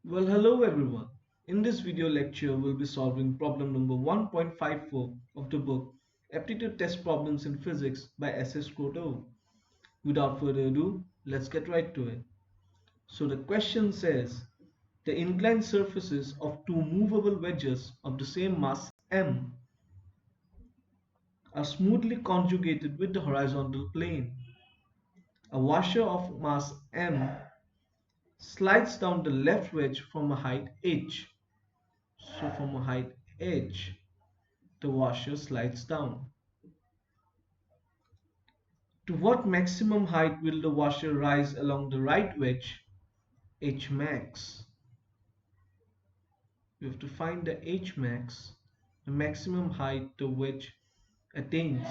Well, hello everyone. In this video lecture, we'll be solving problem number 1.54 of the book Aptitude Test Problems in Physics by SS Krotov. Without further ado, let's get right to it. So the question says, the inclined surfaces of two movable wedges of the same mass m are smoothly conjugated with the horizontal plane. A washer of mass m slides down the left wedge from a height h. So from a height h, the washer slides down. To what maximum height will the washer rise along the right wedge, h max? We have to find the h max, the maximum height the wedge attains.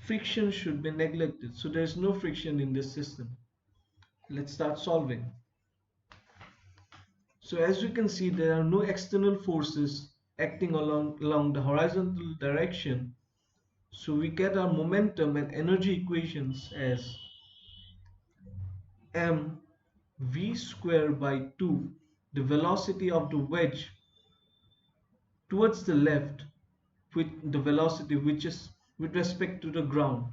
Friction should be neglected, so there is no friction in this system. Let's start solving. So as you can see, there are no external forces acting along the horizontal direction. So we get our momentum and energy equations as mv square by 2, the velocity of the wedge towards the left with the velocity which is with respect to the ground.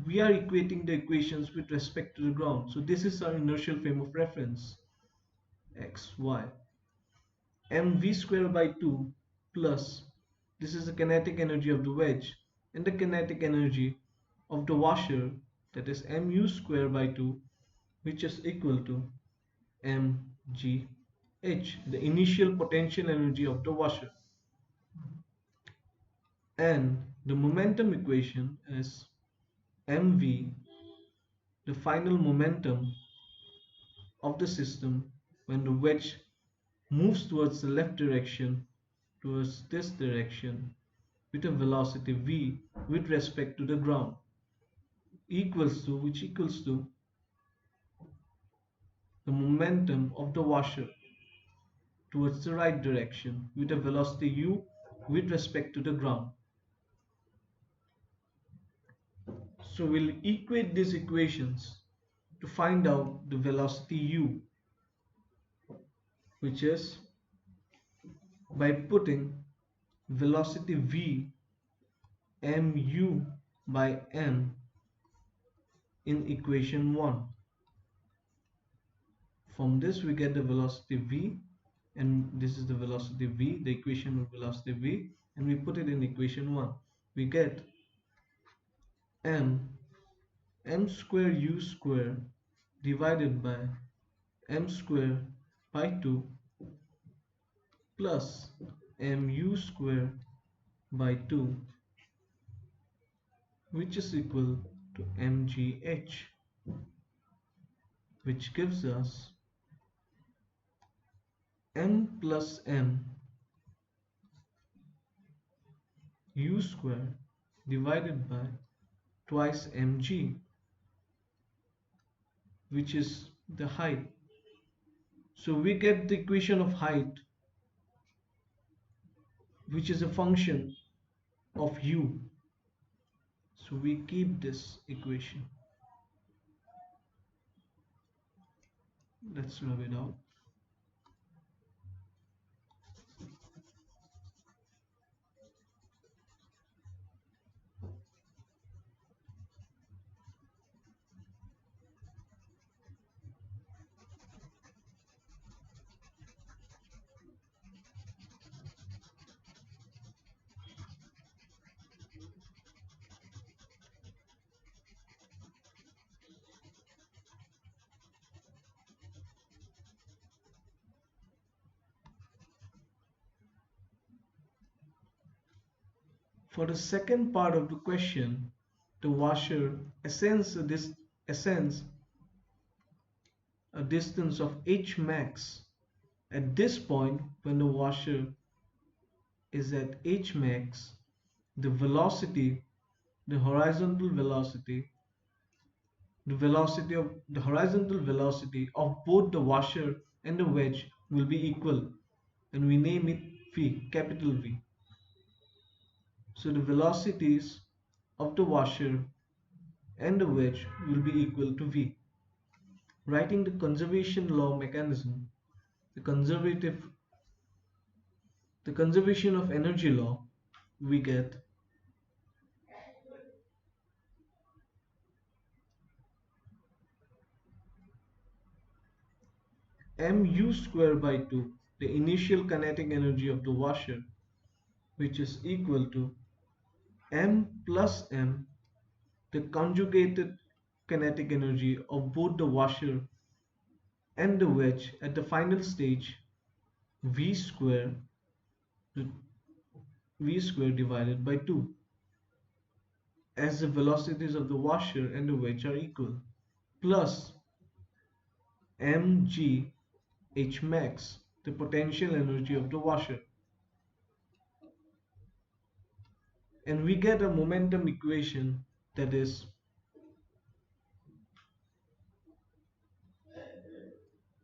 We are equating the equations with respect to the ground. So this is our inertial frame of reference, x, y. mv square by 2 plus, this is the kinetic energy of the wedge, and the kinetic energy of the washer, that is mu square by 2, which is equal to mgh, the initial potential energy of the washer. And the momentum equation is mv, the final momentum of the system when the wedge moves towards the left direction, towards this direction, with a velocity v with respect to the ground, which equals to the momentum of the washer towards the right direction with a velocity u with respect to the ground. So we'll equate these equations to find out the velocity u, which is by putting velocity v mu by m in equation 1. From this we get the velocity v, and this is the velocity v, the equation of velocity v, and we put it in equation 1. We get m square u square divided by m square by 2 plus mu square by 2, which is equal to mgh, which gives us m plus m u square divided by twice mg, which is the height. So we get the equation of height, which is a function of u. So we keep this equation. Let's rub it out. For the second part of the question, the washer ascends a distance of h max. At this point, when the washer is at h max, the velocity, the horizontal velocity, the horizontal velocity of both the washer and the wedge will be equal, and we name it v, capital V. So the velocities of the washer and the wedge will be equal to v. Writing the conservation law mechanism, the conservative the conservation of energy law, we get mu square by 2, the initial kinetic energy of the washer, which is equal to m plus m, the conjugated kinetic energy of both the washer and the wedge at the final stage, v square divided by 2, as the velocities of the washer and the wedge are equal, plus mg h max, the potential energy of the washer. And we get a momentum equation that is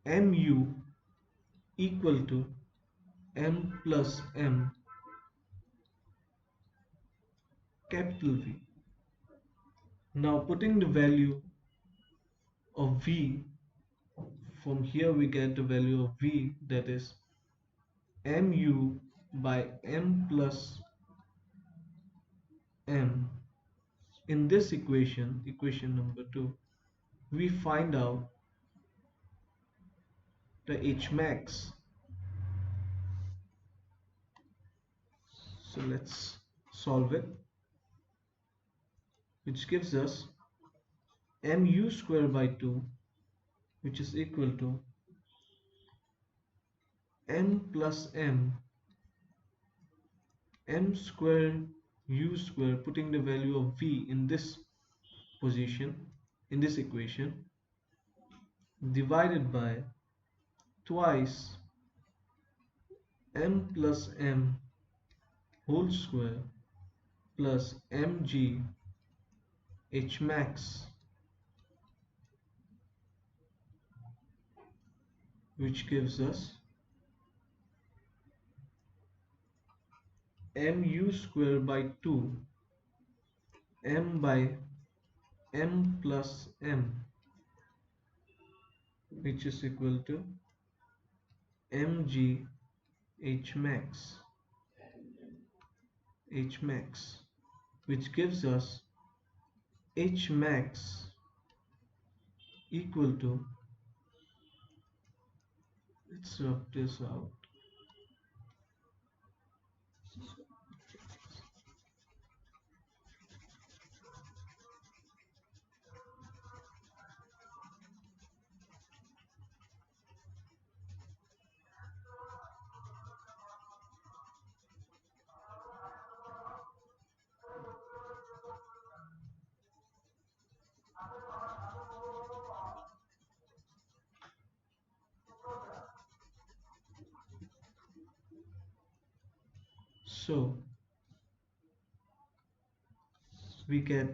mu equal to m plus m capital V. Now putting the value of V, from here we get the value of V, that is mu by m plus m. In this equation, equation number 2, we find out the H max. So let's solve it, which gives us mu square by 2, which is equal to m plus m square u square, putting the value of v in this position, in this equation, divided by twice m plus m whole square plus mg h max, which gives us mu square by 2 m by m plus m, which is equal to mg h max, which gives us h max equal to, let's work this out, so we get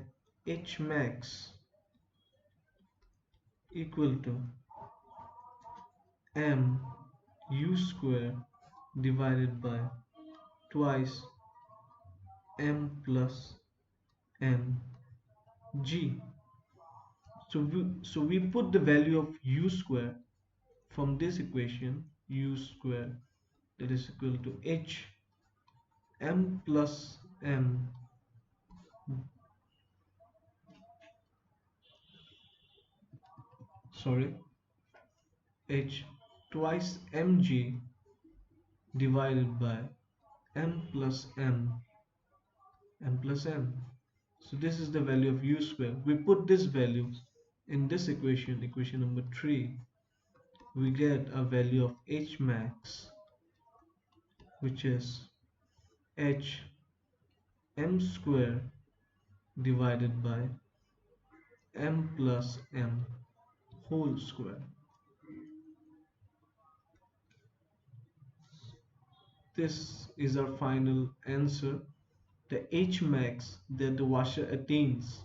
h max equal to m u square divided by twice m plus m g. So we put the value of u square from this equation, u square, that is equal to h m plus m h twice mg divided by m plus m plus m. So this is the value of u square. We put this value in this equation, equation number 3. We get a value of h max, which is h m square divided by m plus m whole square. This is our final answer, the h max that the washer attains,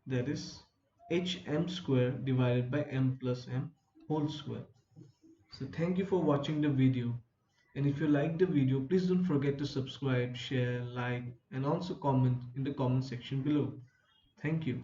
that is hm square divided by m plus m whole square. So thank you for watching the video, and if you like the video, please don't forget to subscribe, share, like, and also comment in the comment section below. Thank you.